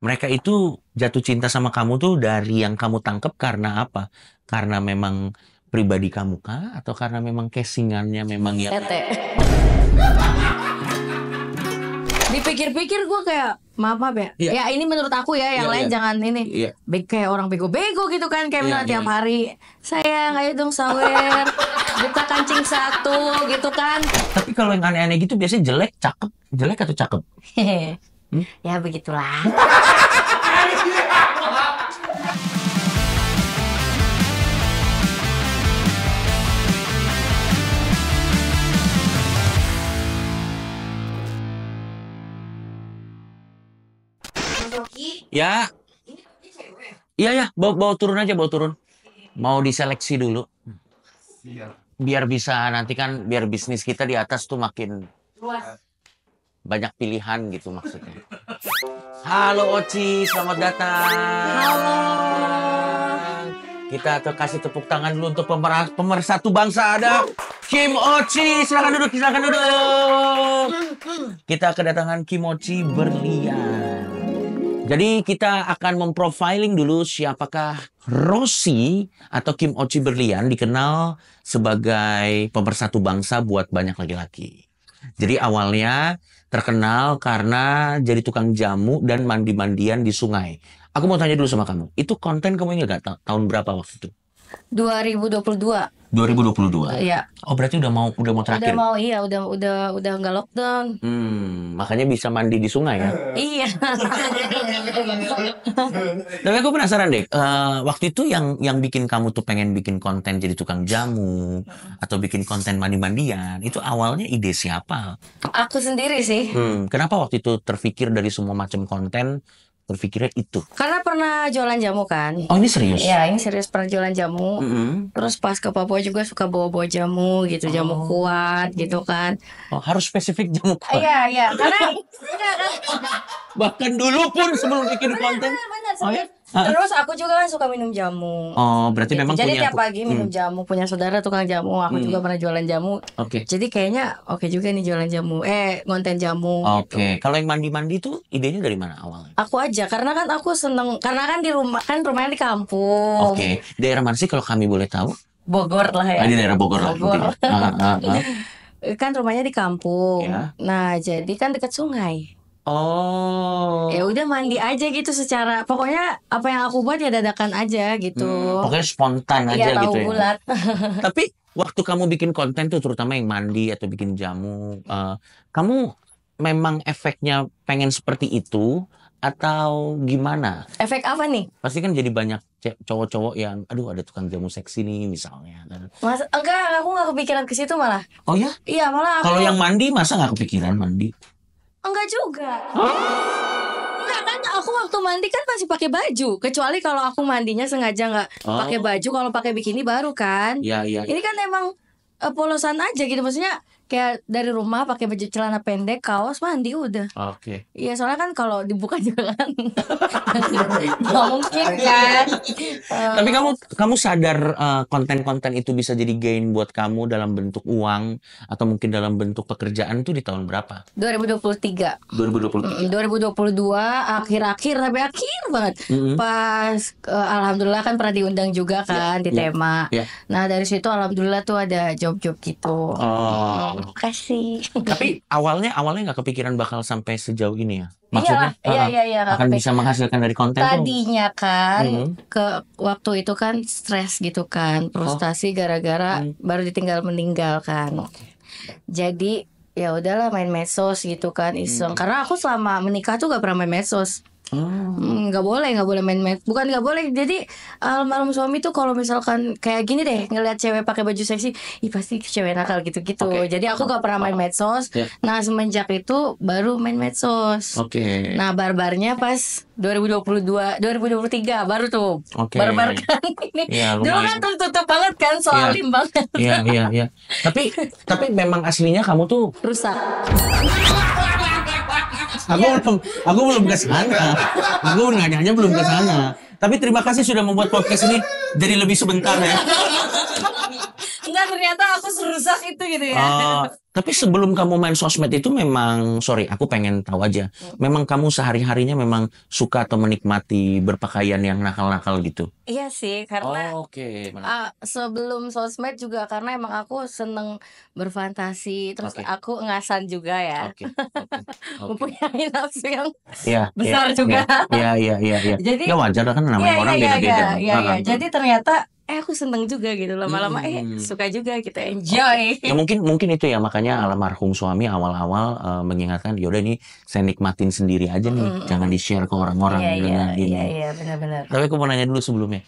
Mereka itu jatuh cinta sama kamu tuh dari yang kamu tangkep karena apa? Karena memang pribadi kamu kah? Atau karena memang casingannya memang yang... Tete. Dipikir-pikir gue kayak maaf ya. Iya. Ya ini menurut aku ya, yang Iya, lain iya. jangan ini. Iya. Kayak orang bego-bego gitu kan, kayak Iya, misalnya iya. tiap hari, sayang ayo dong sawer, buka kancing satu gitu kan. Tapi kalau yang aneh-aneh gitu biasanya jelek, cakep. Jelek atau cakep? Ya begitulah. Ya. Iya ya, bawa turun aja, bawa turun. Mau diseleksi dulu. Biar bisa nanti kan, biar bisnis kita di atas tuh makin Luas. banyak pilihan gitu maksudnya. Halo Oci, selamat datang. Halo. Kita kasih tepuk tangan dulu untuk pemersatu bangsa, ada Kim Oci. Silakan duduk, silakan duduk. Kita kedatangan Kim Oci berlian. Jadi kita akan memprofiling dulu siapakah Rosi atau Kim Oci berlian, dikenal sebagai pemersatu bangsa buat banyak laki-laki. Jadi awalnya terkenal karena jadi tukang jamu dan mandi-mandian di sungai. Aku mau tanya dulu sama kamu, itu konten kamu ingat gak tahun berapa waktu itu? 2022. 2022. Iya. Oh berarti udah mau terakhir. Udah mau, iya, udah nggak lockdown. Makanya bisa mandi di sungai ya. Iya. Tapi aku penasaran deh, waktu itu yang bikin kamu tuh pengen bikin konten jadi tukang jamu atau bikin konten mandi-mandian, itu awalnya ide siapa? Aku sendiri sih. Kenapa waktu itu terpikir dari semua macam konten, terpikirnya itu? Karena pernah jualan jamu kan. Oh ini serius? Iya, ini serius pernah jualan jamu. Mm-mm. Terus pas ke Papua juga suka bawa-bawa jamu gitu, jamu kuat gitu kan. Oh, harus spesifik jamu kuat. Iya, karena Bahkan dulu pun sebelum bikin konten. benar, Oh ya? Terus aku juga kan suka minum jamu. Oh, berarti Gitu. memang Jadi punya... tiap pagi minum jamu, punya saudara tukang jamu, aku juga pernah jualan jamu. Oke. Jadi kayaknya oke juga nih jualan jamu, konten jamu. Oke, kalau yang mandi-mandi tuh idenya dari mana awalnya? Aku aja, karena kan aku seneng, karena kan di rumah, kan rumahnya di kampung. Oke, daerah mana sih kalau kami boleh tahu? Bogor lah ya. Di daerah Bogor lah. Bogor. Intinya. Kan rumahnya di kampung. Ya. Nah, jadi kan dekat sungai. Oh. Ya udah mandi aja gitu secara, pokoknya apa yang aku buat ya dadakan aja gitu. Pokoknya spontan aja Iya, tahu gitu ya. bulat. Tapi waktu kamu bikin konten tuh, terutama yang mandi atau bikin jamu, kamu memang efeknya pengen seperti itu atau gimana? Efek apa nih? Pasti kan jadi banyak cowok-cowok yang, aduh ada tukang jamu seksi nih misalnya. Mas, enggak, aku nggak kepikiran ke situ malah. Oh ya? Iya, malah aku Kalau yang mandi masa nggak kepikiran mandi? enggak juga. Enggak kan, aku waktu mandi kan masih pakai baju. Kecuali kalau aku mandinya sengaja nggak pakai baju, kalau pakai bikini baru kan. Iya. Ini kan emang polosan aja gitu, maksudnya kayak dari rumah pakai baju celana pendek, kaos, mandi udah. Oke. Iya, soalnya kan kalau dibuka juga kan nggak mungkin kan. Tapi kamu sadar konten-konten itu bisa jadi gain buat kamu dalam bentuk uang atau mungkin dalam bentuk pekerjaan tuh di tahun berapa? 2023. 2020. 2022 akhir-akhir sampai akhir banget. Pas alhamdulillah kan pernah diundang juga kan di tema. Iya. Nah, dari situ alhamdulillah tuh ada job-job gitu. Oh. Makasih. Tapi awalnya nggak kepikiran bakal sampai sejauh ini ya? Maksudnya Iya, akan bisa menghasilkan dari konten tuh? tadinya kan ke waktu itu kan stres gitu kan, frustasi gara-gara baru ditinggal meninggal kan. Jadi ya udahlah main medsos gitu kan, iseng. Karena aku selama menikah tuh gak pernah main medsos. Nggak boleh main medsos. Bukan nggak boleh. Jadi almarhum suami tuh kalau misalkan kayak gini deh, ngeliat cewek pakai baju seksi, ih pasti cewek nakal gitu-gitu. Jadi aku gak pernah main medsos. Nah, semenjak itu baru main medsos. Oke. Nah, barbarnya pas 2023 baru tuh. Barbar kan ini. Iya, Dulu kan tertutup banget kan, soal banget. Iya. Tapi memang aslinya kamu tuh Rusak. Aku belum ke sana. Aku nanyanya belum ke sana. Tapi terima kasih sudah membuat podcast ini jadi lebih sebentar ya. Enggak, ternyata aku serusak itu gitu ya. Tapi sebelum kamu main sosmed itu memang, sorry, aku pengen tahu aja. Memang kamu sehari-harinya memang suka atau menikmati berpakaian yang nakal-nakal gitu? Iya sih, karena Oke. sebelum sosmed juga karena emang aku seneng berfantasi, terus Oke. aku ngasan juga ya. Oke. Mempunyai nafsu yang Iya, besar juga. Iya. Jadi Ya wajar lah kan namanya orang beda-beda. iya. Jadi ternyata aku seneng juga gitu lama-lama suka juga kita enjoy. Ya mungkin itu ya, makanya almarhum suami awal-awal mengingatkan, yaudah ini saya nikmatin sendiri aja nih, jangan di-share ke orang-orang dengan ini. Iya benar-benar. Tapi aku mau nanya dulu sebelumnya,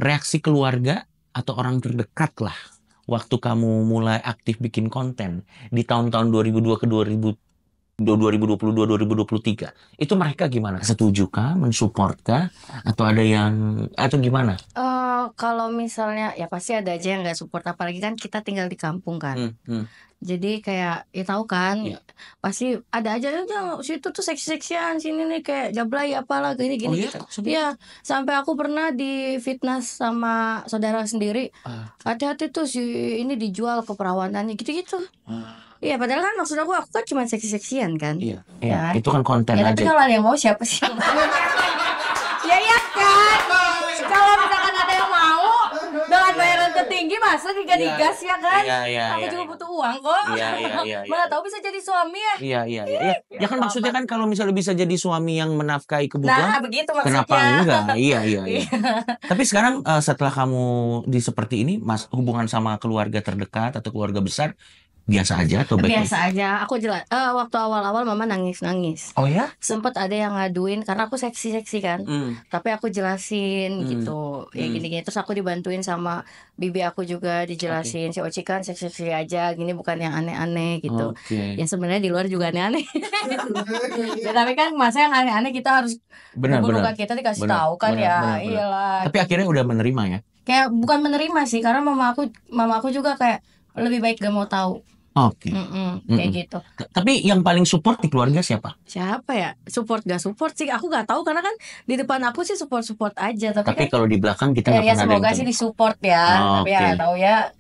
reaksi keluarga atau orang terdekat lah waktu kamu mulai aktif bikin konten di tahun-tahun 2002 ke 2023, itu mereka gimana? Setuju kah? Mensupport kah? Atau gimana? Kalau misalnya ya pasti ada aja yang nggak support, apalagi kan kita tinggal di kampung kan. Jadi kayak ya tahu kan, pasti ada aja situ tuh seksi-seksian, sini nih kayak jablay apalah gini gitu. Iya, sampai aku pernah difitnah sama saudara sendiri. Hati-hati tuh si ini dijual keperawanannya gitu-gitu. Iya, padahal kan maksud aku kan cuma seksi-seksian kan. Iya, itu kan konten aja. Tapi kalau ada yang mau siapa sih? Ya iya kan. Kalau misalkan ada yang mau dengan bayaran tertinggi masa digas ya kan? Aku juga butuh uang kok. Iya. Mana tahu bisa jadi suami ya? Iya. Ya kan maksudnya kan kalau misalnya bisa jadi suami yang menafkahi kebutuhan, begitu maksudnya. kenapa enggak? Iya. Tapi sekarang setelah kamu seperti ini, hubungan sama keluarga terdekat atau keluarga besar biasa aja atau baik? Biasa aja. Aku jelas. Waktu awal-awal mama nangis. Oh ya? Sempet ada yang ngaduin karena aku seksi kan. Tapi aku jelasin gitu. Ya gini-gini. Terus aku dibantuin sama bibi aku juga dijelasin. Si Oci kan seksi aja. Gini bukan yang aneh-aneh gitu. Ya sebenarnya di luar juga aneh-aneh. Ya, tapi kan masa yang aneh-aneh kita harus bukan kita dikasih tahu kan ya. Iyalah. Tapi akhirnya udah menerima ya? Kayak bukan menerima sih. Karena mama aku juga kayak lebih baik gak mau tahu. Kayak gitu. Tapi yang paling support di keluarga siapa? Siapa ya? Support gak support sih aku gak tahu, karena kan di depan aku sih support aja. Tapi kan, kalau di belakang kita nggak ya pernah. Semoga sih disupport ya. Tapi ya gak tahu ya.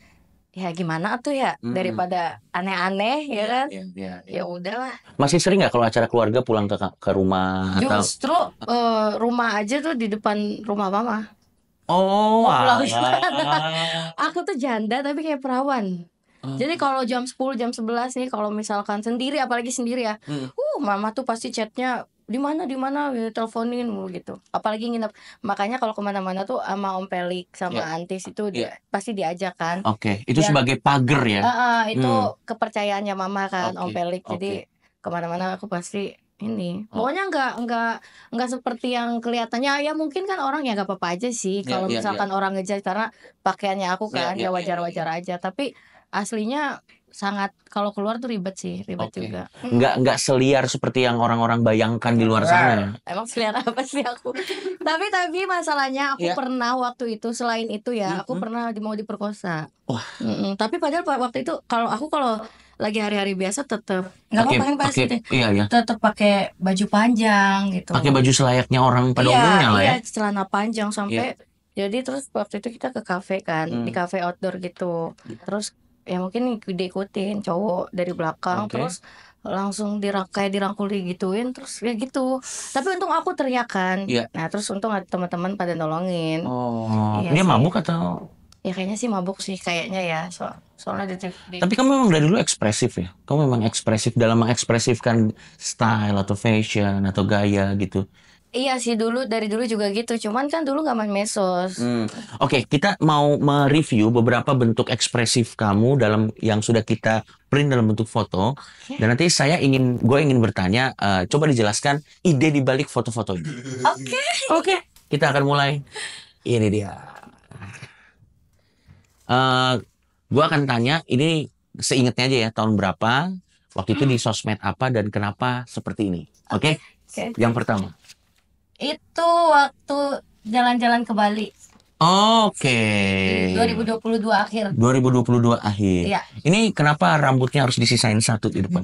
Ya gimana tuh ya, daripada aneh-aneh ya kan. Ya udahlah. Masih sering nggak kalau acara keluarga pulang ke rumah? Justru rumah aja tuh di depan rumah mama. Aku tuh janda tapi kayak perawan. Jadi kalau jam 10 jam 11 nih, kalau misalkan sendiri, apalagi sendiri ya, mama tuh pasti chatnya di mana teleponin mulu gitu. Apalagi nginep. Makanya kalau kemana-mana tuh sama Om Pelik sama Antis itu pasti diajak kan. Itu sebagai pagar ya. Itu kepercayaannya mama kan, Om Pelik. Jadi kemana-mana aku pasti ini. Pokoknya nggak seperti yang kelihatannya. Ya mungkin kan orang ya nggak apa-apa aja sih. Kalau misalkan orang ngejudge karena pakaiannya aku kan, ya wajar-wajar aja. Tapi aslinya sangat, kalau keluar tuh ribet juga. Nggak seliar seperti yang orang-orang bayangkan di luar sana. Emang seliar apa sih aku? tapi masalahnya aku pernah waktu itu, selain itu ya, aku pernah mau diperkosa. Tapi padahal waktu itu kalau lagi hari-hari biasa tetap nggak apa-apa pasti deh. Tetap pakai baju panjang gitu. Pakai baju selayaknya orang pada umumnya lah ya. Celana panjang sampai. Jadi terus waktu itu kita ke kafe kan, di kafe outdoor gitu. Terus ya mungkin diikutin cowok dari belakang, terus langsung dirangkuli gituin, terus ya gitu. Tapi untung aku teriak kan. Nah terus untung ada teman-teman pada nolongin. Dia mabuk atau? Ya kayaknya sih mabuk sih kayaknya ya. Soalnya Tapi kamu memang dari dulu ekspresif ya? Kamu memang ekspresif dalam mengekspresifkan style atau fashion atau gaya gitu? Iya sih, dari dulu juga gitu. Cuman kan dulu gak main medsos. Oke, kita mau mereview beberapa bentuk ekspresif kamu yang sudah kita print dalam bentuk foto. Dan nanti gue ingin bertanya, coba dijelaskan ide dibalik foto-foto ini. Oke. Kita akan mulai. Ini dia. Gue akan tanya, ini seingatnya aja ya, tahun berapa, waktu itu di sosmed apa, dan kenapa seperti ini. Oke? Yang pertama. Itu waktu jalan-jalan ke Bali. 2022 akhir. 2022 akhir. Iya. Ini kenapa rambutnya harus disisain satu di depan?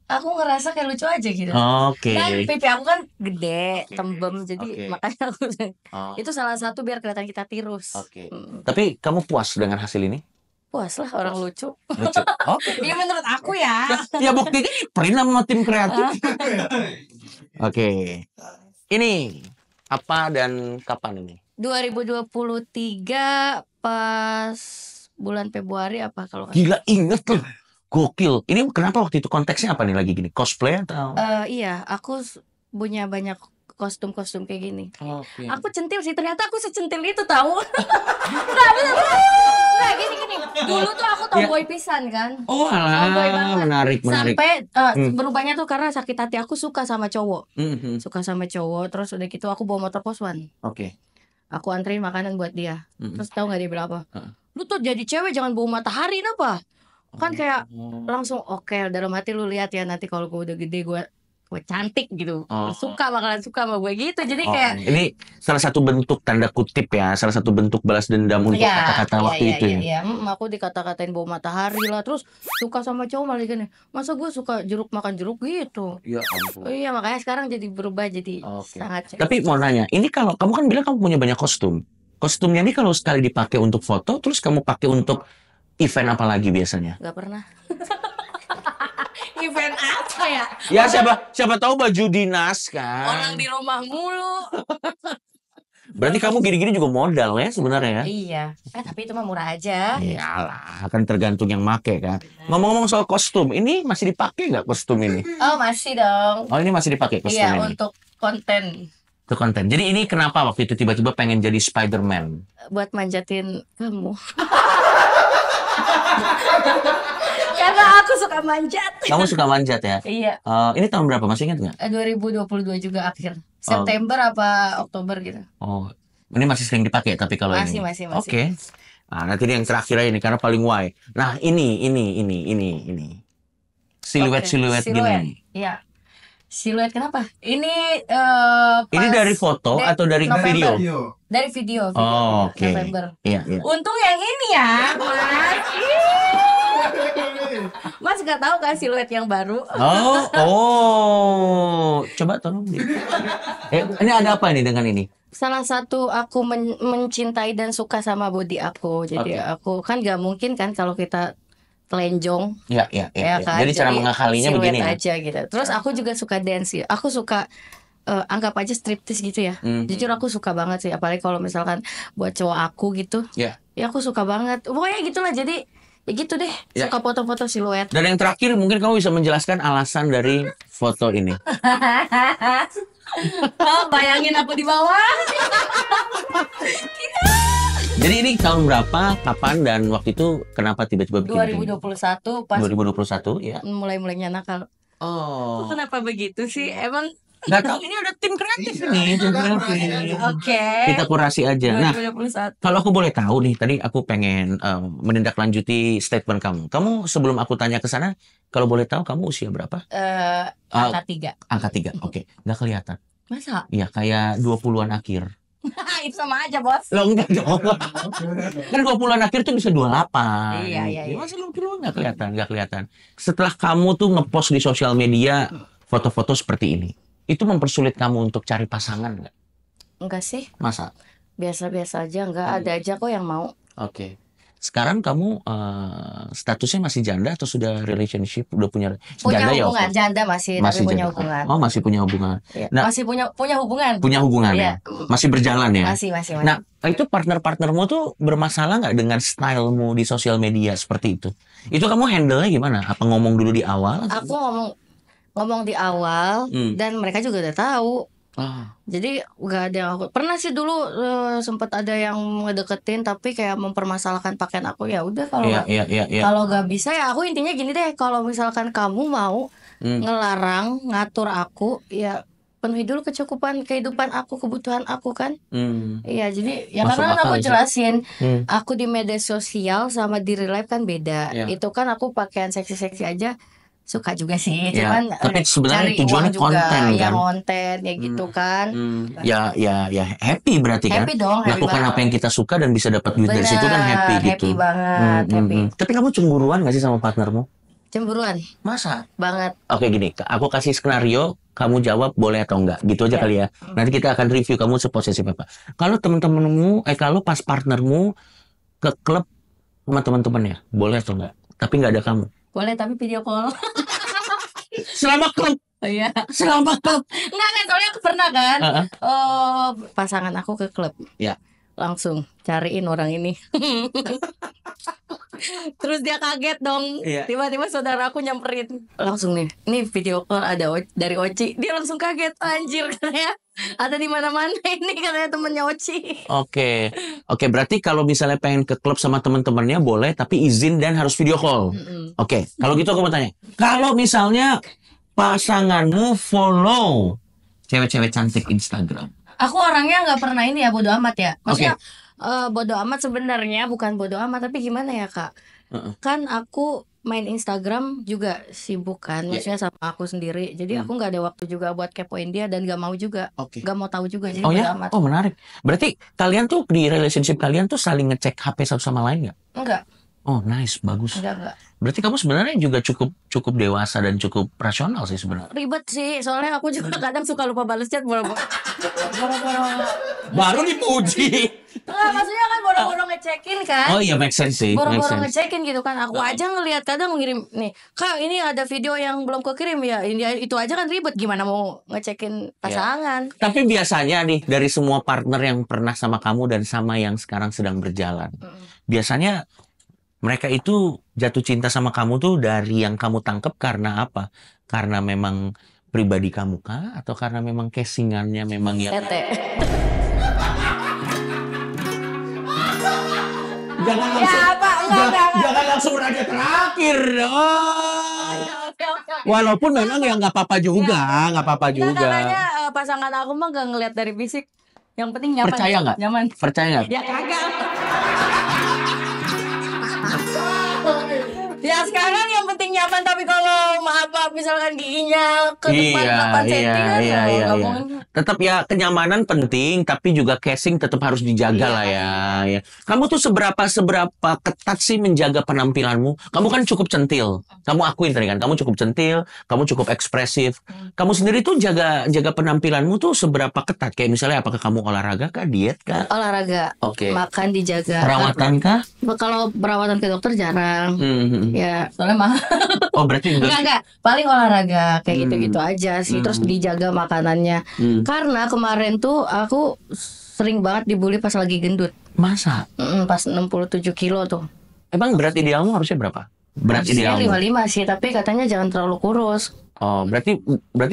Aku ngerasa kayak lucu aja gitu. Dan pipi aku kan gede, tembem, jadi makanya aku itu salah satu biar kelihatan kita tirus. Tapi kamu puas dengan hasil ini? puas lah orang lucu. Lucu. Oke. Iya menurut aku ya. Ya buktinya Prin sama tim kreatif. Oke. Ini apa dan kapan ini? 2023 pas bulan Februari apa kalau nggak Gila inget tuh. Gokil. Ini kenapa waktu itu konteksnya apa nih lagi gini? Cosplay atau? iya, aku punya banyak kostum-kostum kayak gini. Oke. Aku centil sih, ternyata aku secentil itu tahu. Nggak bener. Nggak gini. Dulu tuh aku tomboy pisan kan. Oh Tomboy alah, banget. menarik. Sampai berubahnya tuh karena sakit hati, aku suka sama cowok. Mhm. Suka sama cowok, terus udah gitu aku bawa motor poswan. Oke. Aku anterin makanan buat dia. Mhm. Terus tahu nggak dia bilang apa? Heeh. Lu tuh jadi cewek jangan bawa matahari apa? Kan kayak langsung oke, dalam hati lu lihat ya nanti kalau gue udah gede gue cantik gitu. Oh. Bakalan suka sama gue gitu. Jadi Oh, kayak ini salah satu bentuk tanda kutip ya, salah satu bentuk balas dendam untuk kata-kata waktu itu ya. Iya. Aku dikata-katain bawa matahari lah. Terus suka sama cowok malah gini. Masa gue suka jeruk makan jeruk gitu. Ya ampun. Iya makanya sekarang jadi berubah jadi Oke. sangat. Tapi mau nanya, ini kalau kamu kan bilang kamu punya banyak kostum. Kostumnya ini kalau sekali dipakai untuk foto, terus kamu pakai untuk event apa lagi biasanya? Gak pernah. Event apa ya? Ya siapa tahu baju dinas kan. Orang di rumah mulu. Berarti kamu gini-gini juga modal ya sebenarnya ya? Iya. Tapi itu mah murah aja. Iyalah, kan tergantung yang make kan. Ngomong-ngomong soal kostum, ini masih dipakai nggak kostum ini? Oh masih dong. Oh ini masih dipakai kostum Iya ini? untuk konten. Itu konten. Jadi ini kenapa waktu itu tiba-tiba pengen jadi Spider-Man? Buat manjatin kamu. Karena aku suka manjat. Kamu suka manjat ya? Iya. Ini tahun berapa? Masih ingat nggak? 2022 juga akhir. September apa Oktober gitu. Oh, ini masih sering dipakai tapi kalau Masih. ini. Oke. Nah, nanti ini yang terakhir aja ini karena paling why. Nah, ini. Siluet gini. Iya. Siluet kenapa? Ini Ini dari foto atau dari November. video? Dari video. Oh, oke. November. Iya. Untung yang ini ya, Mas. Mas nggak tahu kan siluet yang baru? Coba tolong. Ini ada apa ini dengan ini? Salah satu aku mencintai dan suka sama body aku. Jadi aku kan nggak mungkin kan kalau kita telenjong. Ya. Kan? Jadi cara mengakalinya begini ya? aja gitu. Terus aku juga suka dance. Aku suka anggap aja striptease gitu ya. Jujur aku suka banget sih. Apalagi kalau misalkan buat cowok aku gitu. Ya. Ya aku suka banget. Pokoknya gitulah. Jadi ya gitu deh. Ya. Suka foto-foto siluet. Dan yang terakhir mungkin kamu bisa menjelaskan alasan dari foto ini. Bayangin aku di bawah. Jadi ini tahun berapa, kapan, dan waktu itu kenapa tiba-tiba bikin 2021 pas 2021 ya. mulai-mulainya nakal. Oh. Kenapa begitu sih? Emang Gak tahu, ini ada tim kreatif nih, tim kreatif. Oke. Kita kurasi aja. Nah, 2021. kalau aku boleh tahu nih, tadi aku pengen menindaklanjuti statement kamu. Kamu sebelum aku tanya ke sana, kalau boleh tahu kamu usia berapa? Angka 3. Angka 3. Oke. Nggak kelihatan. Masa? Iya, kayak 20-an akhir. Itu sama aja, Bos. Lo enggak dong. Kan 20-an akhir tuh bisa 28. Iya. Masih lu nggak kelihatan. Setelah kamu tuh ngepost di sosial media foto-foto seperti ini, itu mempersulit kamu untuk cari pasangan nggak? Enggak sih. Masa? Biasa-biasa aja, enggak ada aja kok yang mau. Oke. Sekarang kamu statusnya masih janda atau sudah relationship? Udah punya Punya janda hubungan, ya? janda masih tapi punya janda. hubungan. Oh, masih punya hubungan. Iya. Nah, Masih punya hubungan. Punya hubungan Iya. ya? Masih berjalan ya? Masih. Nah, itu partner-partnermu tuh bermasalah nggak dengan stylemu di sosial media seperti itu? Itu kamu handle-nya gimana? Apa ngomong dulu di awal? Aku ngomong di awal dan mereka juga udah tahu. Jadi nggak ada yang aku pernah sih dulu sempat ada yang ngedeketin tapi kayak mempermasalahkan pakaian aku. Ya udah kalau kalau nggak bisa ya aku intinya gini deh, kalau misalkan kamu mau ngelarang ngatur aku ya penuhi dulu kehidupan aku, kebutuhan aku kan. Iya, jadi ya Masuk karena kan akal aku sih. jelasin aku di media sosial sama di real life kan beda. Iya. Itu kan aku pakaian seksi-seksi aja suka juga sih, Ya, cuman tapi sebenarnya cari tujuannya uang juga, konten ya kan? konten ya gitu kan. Ya happy berarti kan? Happy dong, happy Lakukan banget. apa yang kita suka dan bisa dapat duit dari situ kan happy gitu. Happy banget, happy. Tapi kamu cemburuan gak sih sama partnermu? Cemburuan Masa? banget. Oke gini, aku kasih skenario, kamu jawab boleh atau enggak, gitu aja Ya. kali ya. Nanti kita akan review kamu seposesif apa. Kalau temen-temenmu, kalau pas partnermu ke klub sama teman-temannya, boleh atau enggak? Tapi nggak ada kamu. Boleh tapi video call. Selama klub, Iya. selama klub. Enggak, soalnya aku pernah kan. Heeh. Pasangan aku ke klub. Ya. Langsung cariin orang ini. Terus dia kaget dong. Iya. Tiba-tiba saudara aku nyamperin. Langsung nih, ini video call ada dari Oci. Dia langsung kaget, anjir katanya. Ada di mana-mana ini katanya temennya Oci. Oke, berarti kalau misalnya pengen ke klub sama teman-temannya boleh, tapi izin dan harus video call. Oke, kalau gitu aku mau tanya, kalau misalnya pasanganmu follow cewek-cewek cantik Instagram, Aku orangnya nggak pernah ini ya, bodo amat ya. Maksudnya bodo amat sebenarnya bukan bodo amat, tapi gimana ya Kak? Kan aku main Instagram juga sibuk kan, maksudnya sama aku sendiri. Jadi aku nggak ada waktu juga buat kepoin dia dan nggak mau juga, nggak mau tahu juga. Jadi oh bodo ya, amat. oh menarik. Berarti kalian tuh di relationship kalian tuh saling ngecek HP satu sama lain nggak? Enggak, Oh nice, bagus. enggak. Berarti kamu sebenarnya juga cukup dewasa dan cukup rasional sih sebenarnya. Ribet sih, soalnya aku juga kadang suka lupa balas chat boro-boro. Baru dipuji. Enggak, maksudnya kan boro-boro ngecekin kan. Oh iya, make sense sih. Make Boro-boro sense. ngecekin gitu kan. Aku aja ngelihat kadang ngirim nih, Kak ini ada video yang belum kekirim ya. Ini itu aja kan ribet, gimana mau ngecekin pasangan. Tapi biasanya nih dari semua partner yang pernah sama kamu dan sama yang sekarang sedang berjalan, biasanya mereka itu jatuh cinta sama kamu tuh dari yang kamu tangkep karena apa? Karena memang pribadi kamu kah? Atau karena memang casingannya memang yang... Tete. Jangan Ya apa? Enggak. jangan langsung raja terakhir dong. Walaupun memang ya nggak apa-apa juga, nggak apa-apa Nah, juga. katanya pasangan aku mah gak ngeliat dari fisik. Yang penting nyaman. Percaya nggak? Nyaman. Percaya nggak? Ya kagak. Ya sekarang yang penting nyaman, tapi kalau maaf misalkan giginya ke depan 8 cm kan nggak mungkin. Tetap ya kenyamanan penting, tapi juga casing tetap harus dijaga lah ya. Kamu tuh seberapa ketat sih menjaga penampilanmu? Kamu kan cukup centil. Kamu akuin tadi kan, kamu cukup centil, kamu cukup ekspresif. Kamu sendiri tuh jaga penampilanmu tuh seberapa ketat? Kayak misalnya apakah kamu olahraga kah, diet kah? Olahraga, Oke. makan dijaga. Perawatan kah? Kalau perawatan ke dokter jarang. Ya, soalnya mahal. Oh berarti Enggak. Paling olahraga kayak gitu-gitu aja sih. Terus dijaga makanannya. Karena kemarin tuh aku sering banget dibully pas lagi gendut. Masa? Pas 67 kilo tuh. Emang berat idealmu harusnya berapa? Berat Harusnya idealmu? 55 sih, tapi katanya jangan terlalu kurus. Oh, berarti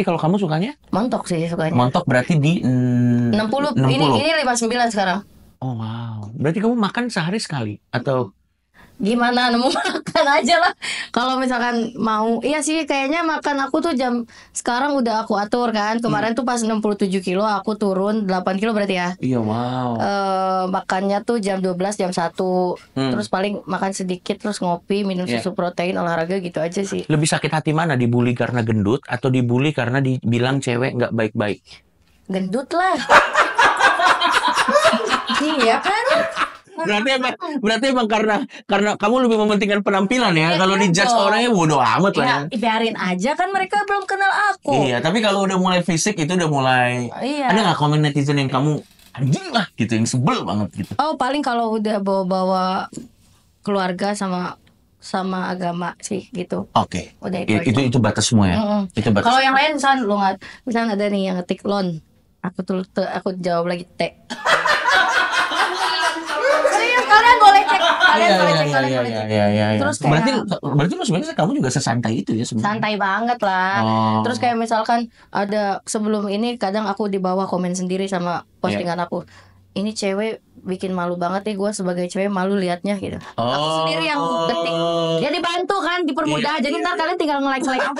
kalau kamu sukanya? Montok sih sukanya. Montok berarti di 60. Ini 59 sekarang. Oh wow. Berarti kamu makan sehari sekali atau Gimana nemu makan aja lah. Kalau misalkan mau, iya sih kayaknya makan aku tuh sekarang udah aku atur kan. Kemarin tuh pas 67 kilo aku turun 8 kilo berarti ya. Iya wow. Makannya tuh jam 12 jam 1. Terus paling makan sedikit, terus ngopi, minum susu protein, olahraga gitu aja sih. Lebih sakit hati mana, dibully karena gendut atau dibully karena dibilang cewek nggak baik-baik? Gendut lah. Iya kan? Berarti emang karena kamu lebih mementingkan penampilan ya. Kalau dijudge orangnya bodo amat lah ya. Biarin aja kan, mereka belum kenal aku. Iya, tapi kalau udah mulai fisik itu udah mulai. Iya. Ada nggak komen netizen yang kamu anjing lah gitu, yang sebel banget gitu? Oh paling kalau udah bawa keluarga sama agama sih gitu. Oke. Udah Itu batas semua ya. Itu batas. Kalau yang lain misalnya ada nih yang ngetik lon, aku jawab lagi T. Kalian boleh cek. Terus kayak berarti lu sebenarnya kamu juga sesantai itu ya sebenarnya. santai banget lah. Terus kayak misalkan ada sebelum ini kadang aku di bawah komen sendiri sama postingan aku. Ini cewek bikin malu banget nih, gue sebagai cewek malu liatnya gitu. Aku sendiri yang ketik. Ya dibantu kan, dipermudah. Jadi ntar kalian tinggal nge-like kan?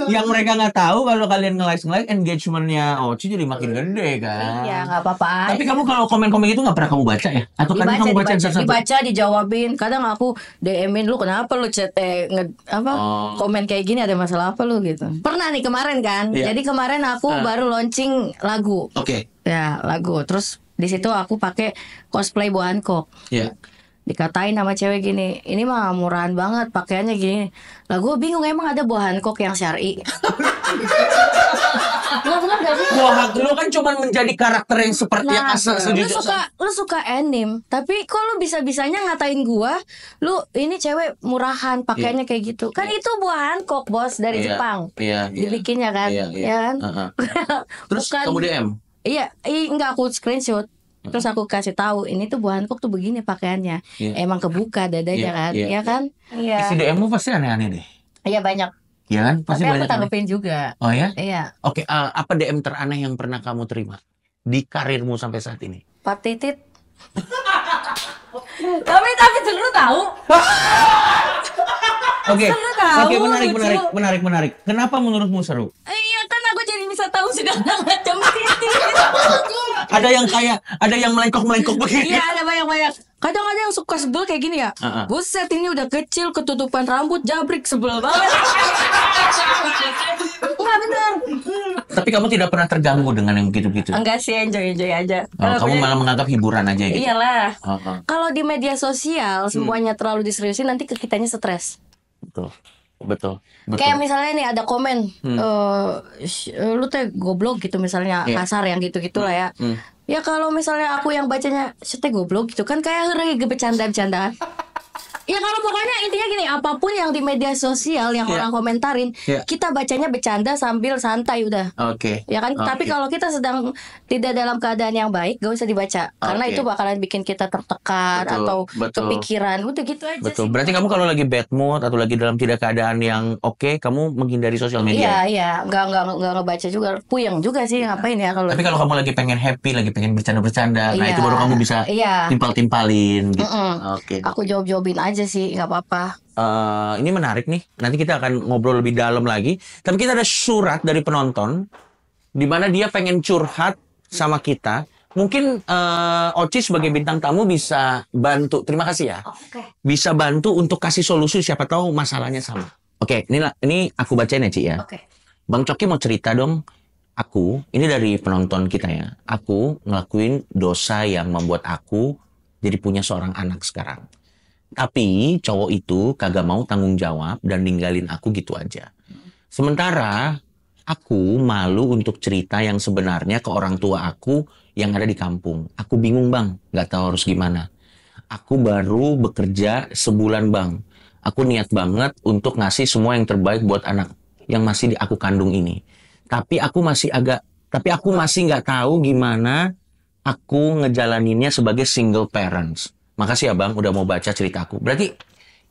Yang mereka nggak tahu kalau kalian nge-like engagementnya Oci jadi makin gede kan. Iya nggak apa-apa. Tapi kamu kalau komen-komen itu nggak pernah kamu baca ya? Atau kan kamu baca satu-satu? Dibaca, dijawabin. Kadang aku DM-in lu, kenapa lu chat komen kayak gini, ada masalah apa lu gitu. Pernah nih kemarin kan. Jadi kemarin aku baru launching lagu. Oke. Ya lagu. Terus di situ aku pakai cosplay Bu Hancock. Iya. Dikatain sama cewek gini, ini mah murahan banget pakaiannya gini. Lah gue bingung, emang ada Bu Hancock yang syar'i? Benar gak sih? Wah, lu kan cuma menjadi karakter yang seperti yang asal lu suka anime, tapi kok lu bisa-bisanya ngatain gua, lu ini cewek murahan, pakaiannya kayak gitu. Kan itu buah Hancock, Bos, dari Jepang. Dibikinnya kan, ya kan? Terus kamu DM? Iya, enggak, aku screenshot. Terus aku kasih tahu ini tuh buah Hancock tuh begini pakaiannya. Emang kebuka dadanya kan, ya kan? Iya. Isi DM-mu pasti aneh-aneh deh. Iya banyak. Iya kan? Pasti tapi banyak. aku tanggepin juga. Oh ya? Iya. Oke, apa DM teraneh yang pernah kamu terima di karirmu sampai saat ini? Pak Titit. tapi dulu tahu. Oke, menarik. Kenapa menurutmu seru? Iya kan aku jadi bisa tahu segala macam titik. Ada yang melengkok begini. Iya, ada banyak. Kadang ada yang suka sebel kayak gini ya. Buset, ini udah kecil, ketutupan rambut, jabrik, sebel banget. Enggak benar. Tapi kamu tidak pernah terganggu dengan yang begitu-begitu? Enggak sih, enjoy aja. Kamu malah menganggap hiburan aja gitu? Iyalah. Kalau di media sosial semuanya terlalu diseriusin, nanti ke kitanya stres. Betul. Kayak misalnya nih ada komen, lu teh goblok gitu misalnya, kasar yang gitu-gitu lah ya. Ya kalau misalnya aku yang bacanya teh goblok gitu kan kayak bercanda-bercandaan. Ya kalau pokoknya intinya gini, apapun yang di media sosial yang orang komentarin, kita bacanya bercanda sambil santai udah. Oke. Ya kan? Tapi kalau kita sedang tidak dalam keadaan yang baik, gak usah dibaca. Karena itu bakalan bikin kita tertekan atau kepikiran. Udah gitu aja sih. Berarti kamu kalau lagi bad mood atau lagi dalam tidak keadaan yang oke, kamu menghindari sosial media? Iya. Nggak ngebaca juga. Puyeng juga sih, ngapain ya kalau. Tapi kalau kamu lagi pengen happy, lagi pengen bercanda-bercanda, nah itu baru kamu bisa timpal-timpalin gitu. Oke. Aku jawab-jawabin aja sih, nggak apa-apa. Ini menarik nih. Nanti kita akan ngobrol lebih dalam lagi. Tapi kita ada surat dari penonton di mana dia pengen curhat sama kita. Mungkin Oci sebagai bintang tamu bisa bantu. Terima kasih ya. Bisa bantu untuk kasih solusi, siapa tahu masalahnya sama. Oke, ini aku bacain ya, Ci ya. Bang Coki mau cerita dong. Ini dari penonton kita ya. Aku ngelakuin dosa yang membuat aku jadi punya seorang anak sekarang. Tapi cowok itu kagak mau tanggung jawab dan ninggalin aku gitu aja. Sementara aku malu untuk cerita yang sebenarnya ke orang tua aku yang ada di kampung. Aku bingung bang, gak tahu harus gimana. Aku baru bekerja sebulan bang. Aku niat banget untuk ngasih semua yang terbaik buat anak yang masih aku kandung ini. Tapi aku masih nggak tahu gimana aku ngejalaninnya sebagai single parents. Makasih ya bang udah mau baca ceritaku. Berarti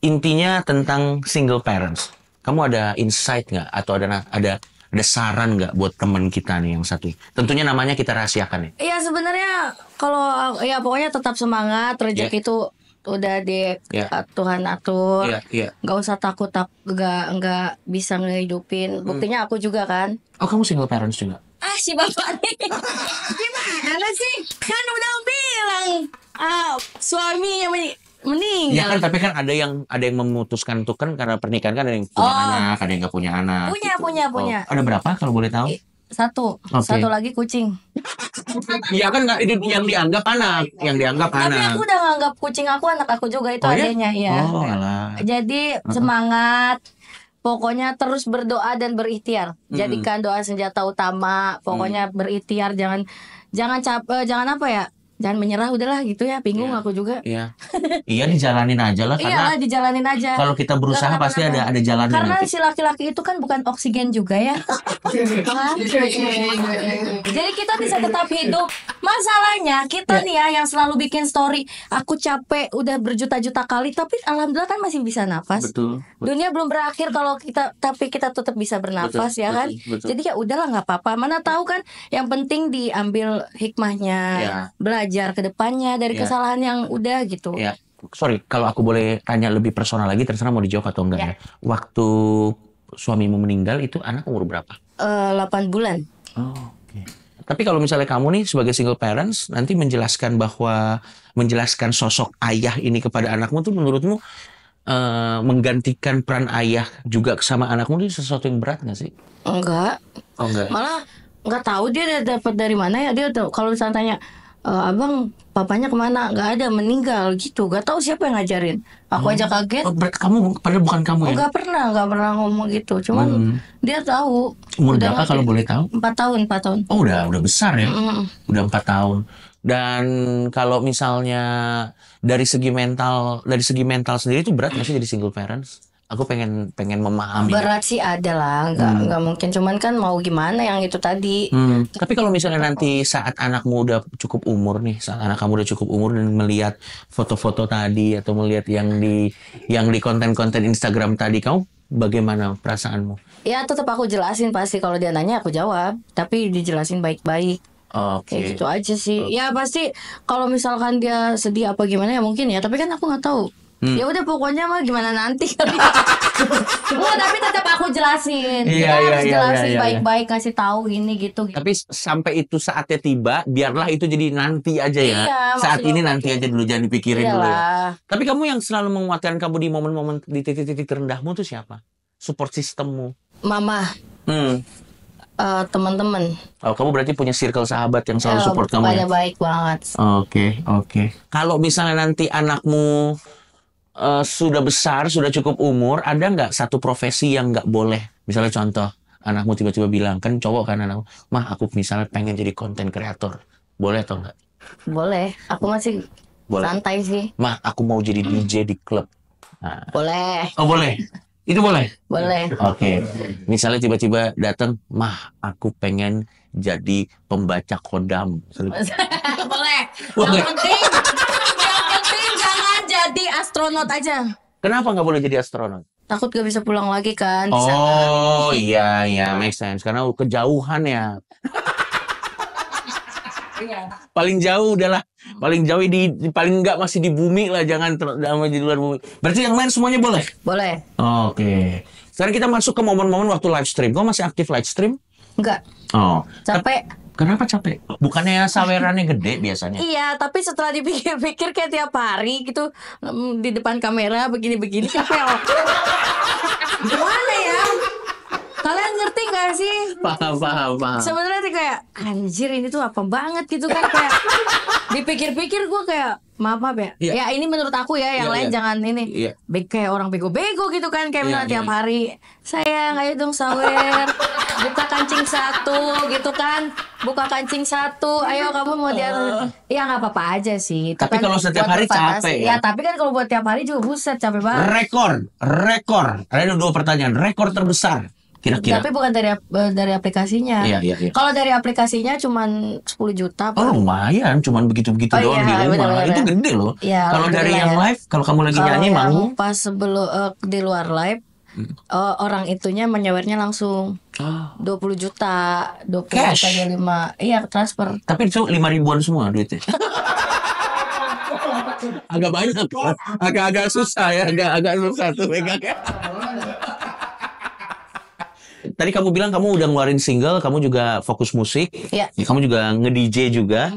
intinya tentang single parents. Kamu ada insight nggak atau ada saran nggak buat teman kita nih yang satu? Tentunya namanya kita rahasiakan ya. Iya sebenarnya kalau ya pokoknya tetap semangat, rezeki itu udah di Tuhan atur. Nggak usah takut nggak bisa ngehidupin. Buktinya aku juga kan. Oh kamu single parents juga? Si bapak nih gimana sih? Kan udah bilang suaminya meninggal. Ya kan, tapi kan ada yang memutuskan itu kan karena pernikahan kan ada yang punya anak, ada yang nggak punya anak. Punya. Ada berapa kalau boleh tahu? Satu lagi kucing. Iya kan nggak yang dianggap anak, Tapi aku udah nganggap kucing aku anak aku juga itu adanya ya. Jadi semangat. Pokoknya terus berdoa dan berikhtiar. Jadikan doa senjata utama. Pokoknya berikhtiar, jangan apa ya? Jangan menyerah, udahlah gitu ya. Bingung aku juga. Iya, dijalanin aja lah. Iya, dijalanin aja. Kalau kita berusaha pasti ada jalannya. Karena nanti. si laki-laki itu kan bukan oksigen juga ya. Jadi kita bisa tetap hidup. Masalahnya kita nih ya yang selalu bikin story. Aku capek, udah berjuta-juta kali, tapi alhamdulillah kan masih bisa nafas. Betul. Dunia belum berakhir kalau tapi kita tetap bisa bernafas ya kan. Betul. Jadi ya udahlah nggak apa-apa. Mana tahu kan. Yang penting diambil hikmahnya. Belajar ke depannya dari kesalahan yang udah gitu. Ya. Sorry, kalau aku boleh tanya lebih personal lagi, terserah mau dijawab atau enggak ya. Waktu suamimu meninggal itu anak umur berapa? 8 bulan. Oh, oke. Tapi kalau misalnya kamu nih sebagai single parents nanti menjelaskan sosok ayah ini kepada anakmu tuh menurutmu menggantikan peran ayah juga sama anakmu itu sesuatu yang berat nggak sih? Enggak. Oh enggak. Malah nggak tahu dia dapat dari mana ya. Dia tuh kalau misalnya tanya abang papanya kemana? Nggak ada, meninggal gitu. Gak tahu siapa yang ngajarin. Aku aja kaget. Oh, berarti kamu padahal bukan kamu ya? Nggak pernah ngomong gitu. Cuman dia tahu. Umur Udah berapa kalau boleh tahu? 4 tahun. Oh, udah besar ya. Mm. Udah 4 tahun. Dan kalau misalnya dari segi mental sendiri itu berat nggak sih jadi single parents? Aku pengen memahami. Berat sih ada lah, nggak mungkin. Cuman kan mau gimana yang itu tadi. Tapi kalau misalnya nanti saat anakmu udah cukup umur nih, saat anak kamu udah cukup umur dan melihat foto-foto tadi atau melihat yang di konten-konten Instagram tadi, kamu bagaimana perasaanmu? Ya tetap aku jelasin pasti, kalau dia nanya aku jawab, tapi dijelasin baik-baik. Oke. Kayak gitu aja sih. Ya pasti kalau misalkan dia sedih apa gimana ya mungkin ya, tapi kan aku nggak tahu. Ya udah pokoknya mah gimana nanti kali. Enggak, tapi tetap aku jelasin. Kita harus jelasin baik-baik, kasih tahu gini gitu. Tapi sampai itu saatnya tiba, biarlah itu jadi nanti aja ya. Iya, Saat ini maksudnya nanti aja dulu, jangan dipikirin dulu ya. Iyalah. Tapi kamu yang selalu menguatkan kamu di momen-momen di titik-titik terendahmu tuh siapa? Support sistemmu? Mama, teman-teman. Oh, kamu berarti punya circle sahabat yang selalu support kamu ya? Pada baik banget. Oke. Kalau misalnya nanti anakmu sudah besar, sudah cukup umur, ada nggak satu profesi yang nggak boleh? Misalnya contoh, anakmu tiba-tiba bilang, kan cowok kan anakmu, mah aku misalnya pengen jadi konten kreator, boleh atau nggak? Boleh, aku masih santai sih. Mah aku mau jadi DJ di klub. Nah. Boleh. Oh boleh, itu boleh? Boleh. Oke. Misalnya tiba-tiba datang, mah aku pengen jadi pembaca kodam. Boleh. Yang penting jangan jadi astronot aja. Kenapa nggak boleh jadi astronot? Takut gak bisa pulang lagi kan. Oh iya, make sense. Karena kejauhan ya. Paling jauh udahlah. Paling jauh paling nggak masih di bumi lah, jangan di luar bumi. Berarti yang lain semuanya boleh? Boleh. Oke. Sekarang kita masuk ke momen-momen waktu live stream. Kamu masih aktif live stream? Enggak. Oh. Capek. Kenapa capek? Bukannya sawerannya gede biasanya? Iya, tapi setelah dipikir-pikir kayak tiap hari gitu di depan kamera begini-begini capek. Gimana ya? Kalian ngerti gak sih? Paham. Sebenarnya tuh kayak anjir ini tuh apa banget gitu kan, kayak dipikir-pikir gue kayak maaf ya. Iya. Ya ini menurut aku ya, yang lain jangan ini. Iya. Kayak orang bego-bego gitu kan, kayak misalnya tiap iya. hari sayang ayo dong sawer, buka kancing satu gitu kan. Buka kancing satu, ayo kamu mau ya nggak apa-apa aja sih. Itu Tapi kan kalau setiap buat hari berfantasi. capek ya? Ya tapi kan kalau buat tiap hari juga buset capek banget. Rekor. Ada 2 pertanyaan. Rekor terbesar kira-kira. Tapi bukan dari aplikasinya. Iya. Kalau dari aplikasinya cuman 10 juta. Oh lumayan, cuman begitu-begitu doang di rumah. Bener-bener. Itu gede loh. Ya, kalau dari yang live, kalau kamu lagi nyanyi manggung, pas sebelum di luar live, orang itunya menyewernya langsung 20 juta, 20 Cash? juta 5. Iya, transfer. tapi itu 5 ribuan semua duitnya. Agak banyak, agak susah ya, agak susah tuh megangnya. Tadi kamu bilang kamu udah ngeluarin single, kamu juga fokus musik, Iya. kamu juga nge-DJ juga.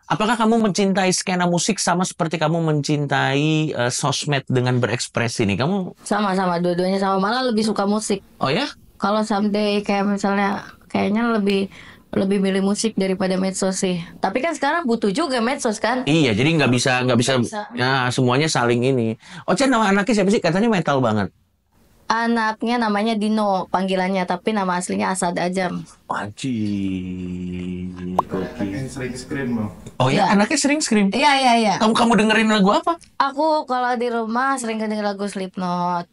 Apakah kamu mencintai skena musik sama seperti kamu mencintai sosmed dengan berekspresi nih? Kamu Sama-sama, dua-duanya sama, malah lebih suka musik. Oh ya? Kalau someday kayak misalnya kayaknya lebih milih musik daripada medsos sih. Tapi kan sekarang butuh juga medsos kan? Iya, jadi nggak bisa. Ya, semuanya saling ini. Ocha, nama anaknya siapa sih? Katanya metal banget. Anaknya namanya Dino panggilannya, tapi nama aslinya Asad Ajam. Wajib. Anaknya sering scream loh. Oh ya, anaknya sering scream. Iya. Kamu dengerin lagu apa? Aku kalau di rumah sering denger lagu Slipknot.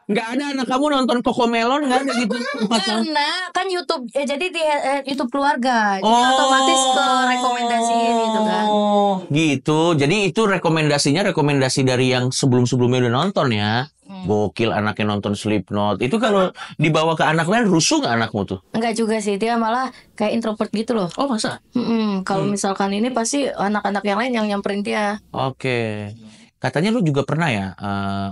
Nggak ada anak kamu nonton Cocomelon, nggak ada gitu? Karena kan YouTube jadi di YouTube keluarga, jadi otomatis ke rekomendasiin gitu kan. Oh, gitu. Jadi itu rekomendasi dari yang sebelum-sebelumnya udah nonton ya. Gokil anaknya nonton Slipknot. Itu kalau dibawa ke anak lain rusuh nggak anakmu tuh? Enggak juga sih, dia malah kayak introvert gitu loh. Oh masa? Kalau misalkan ini pasti anak-anak yang lain yang nyamperin dia. Oke. Katanya lu juga pernah ya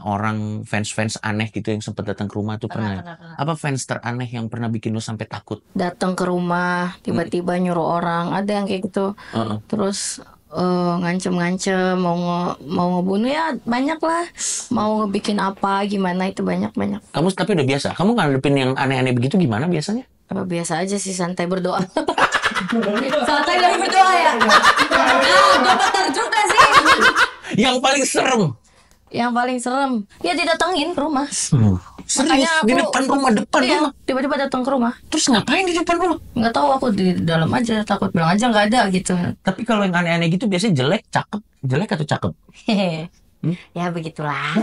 orang fans aneh gitu yang sempat datang ke rumah tuh pernah. Apa fans teraneh yang pernah bikin lu sampai takut? Datang ke rumah tiba-tiba nyuruh orang, ada yang kayak gitu. Terus ngancem-ngancem mau ngebunuh ya banyak lah, mau bikin apa gimana itu banyak. Kamu tapi udah biasa. Kamu ngadepin yang aneh-aneh begitu gimana biasanya? Biasa aja sih, santai berdoa. Santai lagi berdoa ya. Gue bener juga sih. Yang paling serem. Yang paling serem, ya didatengin ke rumah. Serius, Makanya di aku- depan rumah, Iya, rumah. tiba-tiba datang ke rumah. Terus ngapain di depan rumah? Nggak tahu, aku di dalam aja, takut bilang aja nggak ada gitu. Tapi kalau yang aneh-aneh gitu biasanya jelek, cakep. Jelek atau cakep? Hehe. Ya begitulah.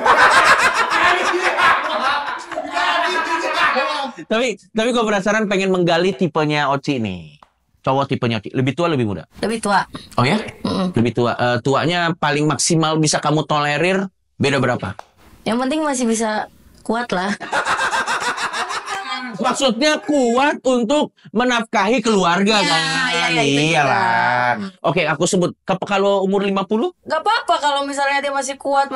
Tapi gue penasaran pengen menggali tipenya Oci nih. Cowok tipenya Oci. Lebih tua, lebih muda? Lebih tua. Oh ya? Mm-mm. Lebih tua. Tuanya paling maksimal bisa kamu tolerir beda berapa? Yang penting masih bisa kuat lah. Maksudnya kuat untuk menafkahi keluarga kan? iya, itu Iyalah. Oke, aku sebut. Kalau umur 50? Gak apa-apa kalau misalnya dia masih kuat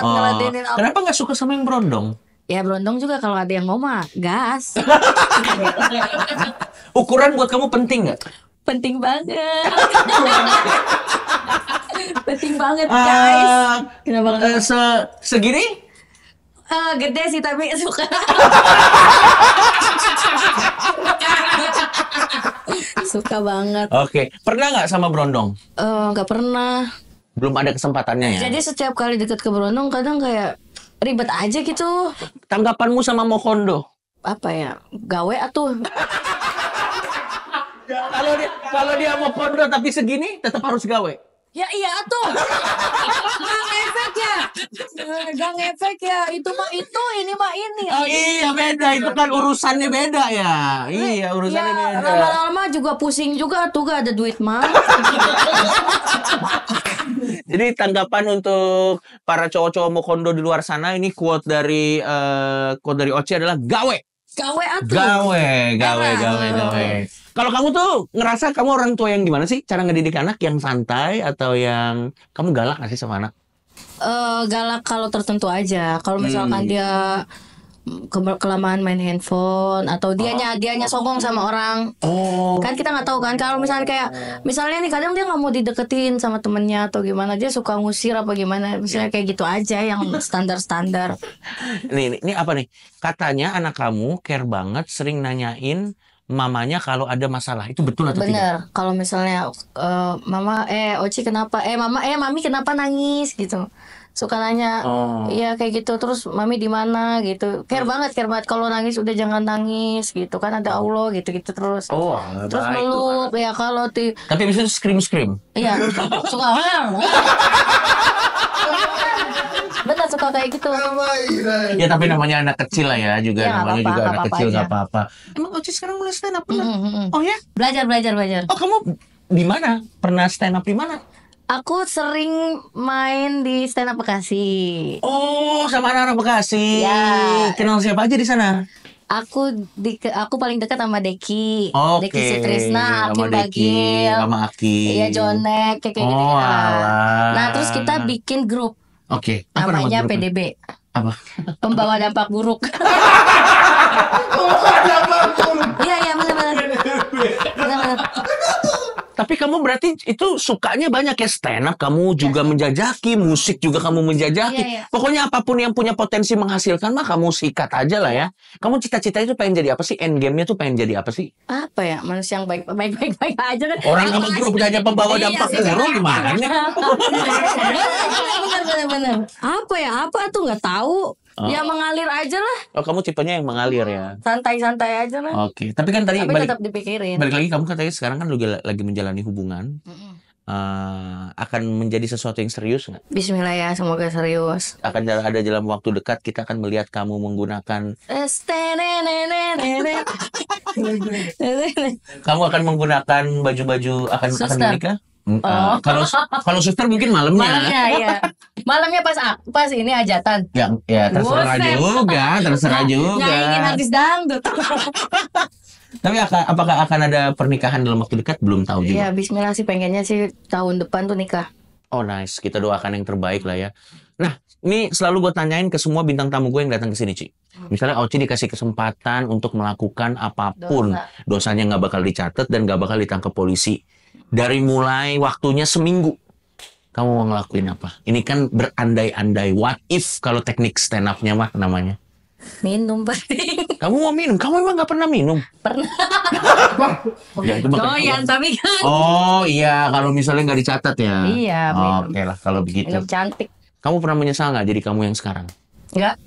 ngeladenin apa. Kenapa nggak suka sama yang berondong? Ya berondong juga kalau ada yang mau mah gas. Ukuran buat kamu penting nggak? Penting banget. Penting banget guys. Kenapa? Segini? Gede sih tapi suka. Suka banget. Oke. Pernah nggak sama berondong? Nggak pernah. Belum ada kesempatannya ya? Jadi setiap kali deket ke berondong kadang kayak ribet aja gitu. Tanggapanmu sama Mokondo? Apa ya? Gawe atuh. Kalau dia Mokondo tapi segini, tetap harus gawe. Ya iya tuh. Gak ngefek ya. Gak ngefek ya. Itu mah itu, ini mah ini. Oh iya beda, itu kan urusannya beda ya. Iya urusannya Ya, beda. lama-lama juga pusing juga tuh, gak ada duit mah. Jadi tanggapan untuk para cowok-cowok Mokondo di luar sana, ini quote dari Oci adalah gawe. Gawe atuh. Gawe. Kalau kamu tuh ngerasa kamu orang tua yang gimana sih? Cara ngedidik anak yang santai atau yang kamu galak nggak sih sama anak? Galak kalau tertentu aja. Kalau misalkan dia kelamaan main handphone atau dianya songong sama orang. Kan kita nggak tahu kan, kalau misalnya kayak misalnya nih kadang dia nggak mau dideketin sama temennya atau gimana, dia suka ngusir apa gimana, misalnya kayak gitu aja yang standar. Ini apa nih? Katanya anak kamu care banget, sering nanyain mamanya kalau ada masalah. Itu betul atau tidak? Bener. Kalau misalnya mama Oci kenapa, mami kenapa nangis gitu, suka nanya. Iya kayak gitu. Terus mami di mana gitu, care banget kalau nangis udah jangan nangis gitu kan, ada Allah gitu terus. Terus meluk ya kalau Tapi bisa scream. iya suka. Bener suka kayak gitu. Ya tapi namanya anak kecil lah ya, juga Ya, namanya nggak juga apa-apa, anak nggak kecil apa-apa nggak apa-apa. Emang Oci sekarang mulai stand up bener? Oh ya? Belajar. Oh kamu di mana? Pernah stand up di mana? Aku sering main di stand up Bekasi. Oh sama anak-anak Bekasi. Ya. Kenal siapa aja di sana? Aku paling dekat sama Deki. Oke. Deki Sitrisna, Sama Akim Deki, Bagil. sama Aki. Iya, Jonek kayak gitu. alah. Nah, terus kita bikin grup Oke. Apa nama namanya grupnya? PDB. Apa? Pembawa dampak buruk. Iya, benar. Tapi kamu berarti itu sukanya banyak ya, stand up kamu juga menjajaki, musik juga kamu menjajaki. Iya. Pokoknya apapun yang punya potensi menghasilkan mah kamu sikat aja lah ya. Kamu cita-cita itu pengen jadi apa sih? End game-nya tuh pengen jadi apa sih? Apa ya? Manusia yang baik aja kan. Orang sama grup aja pembawa dampak buruk gimana? Bener. Apa ya? Apa tuh nggak tahu. Ya mengalir aja lah. Oh, kamu tipenya yang mengalir ya. Santai-santai aja lah. Oke. Tapi kan tadi Tapi tetap dipikirin. balik lagi kamu katanya sekarang kan lagi menjalani hubungan. Akan menjadi sesuatu yang serius nggak? Bismillah ya, semoga serius. Akan ada dalam waktu dekat kita akan melihat kamu menggunakan kamu akan menggunakan baju-baju akan Suster. menikah? Kalau suster mungkin malamnya. Malamnya ya. Malamnya pas ini hajatan. Ya terserah Buset. juga. Nyanyiin artis dangdut. Tapi apakah akan ada pernikahan dalam waktu dekat? Belum tahu juga. Iya, bismillah sih, pengennya sih tahun depan tuh nikah. Oh nice, kita doakan yang terbaik lah ya. Nah, ini selalu gue tanyain ke semua bintang tamu gue yang datang ke sini, Ci. Misalnya Oci dikasih kesempatan untuk melakukan apapun, dosanya nggak bakal dicatat dan nggak bakal ditangkap polisi. Dari mulai waktunya seminggu, kamu mau ngelakuin apa? Ini kan berandai-andai, what if kalau teknik stand up-nya mah namanya. Minum paling. Kamu mau minum? Kamu emang nggak pernah minum? Pernah. Ya, itu bakal- Doyan tapi kan. Oh iya, kalau misalnya nggak dicatat ya. Iya, minum. Oke lah kalau begitu. Minum cantik. Kamu pernah menyesal nggak jadi kamu yang sekarang? Enggak.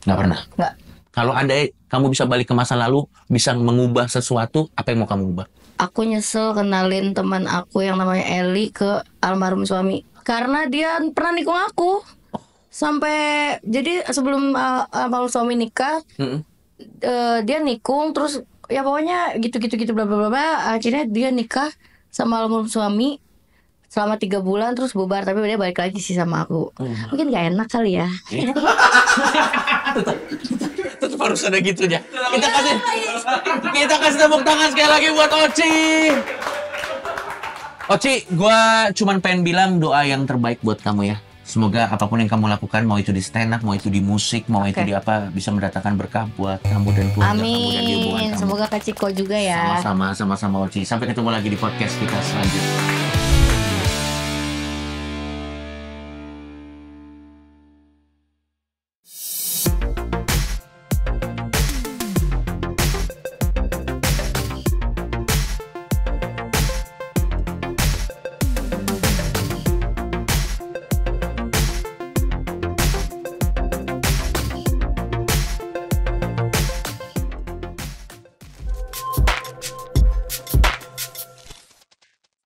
Nggak pernah. Enggak. Kalau kamu bisa balik ke masa lalu, bisa mengubah sesuatu, apa yang mau kamu ubah? Aku nyesel kenalin teman aku yang namanya Eli ke almarhum suami. Karena dia pernah nikung aku. Sampai jadi sebelum almarhum suami nikah, dia nikung terus ya pokoknya gitu bla bla bla bla. Akhirnya dia nikah sama almarhum suami selama 3 bulan terus bubar, tapi dia balik lagi sih sama aku. Mungkin gak enak kali ya. Tetap harus ada gitunya. Kita kasih tepuk tangan sekali lagi buat Oci. Oci, gua cuman pengen bilang doa yang terbaik buat kamu ya. Semoga apapun yang kamu lakukan, mau itu di stand up, mau itu di musik, mau itu di apa, bisa mendatangkan berkah buat kamu dan keluarga kamu dan di hubungan Amin. kamu. Semoga Kak Ciko juga ya. Sama-sama Oci. Sampai ketemu lagi di podcast kita selanjutnya.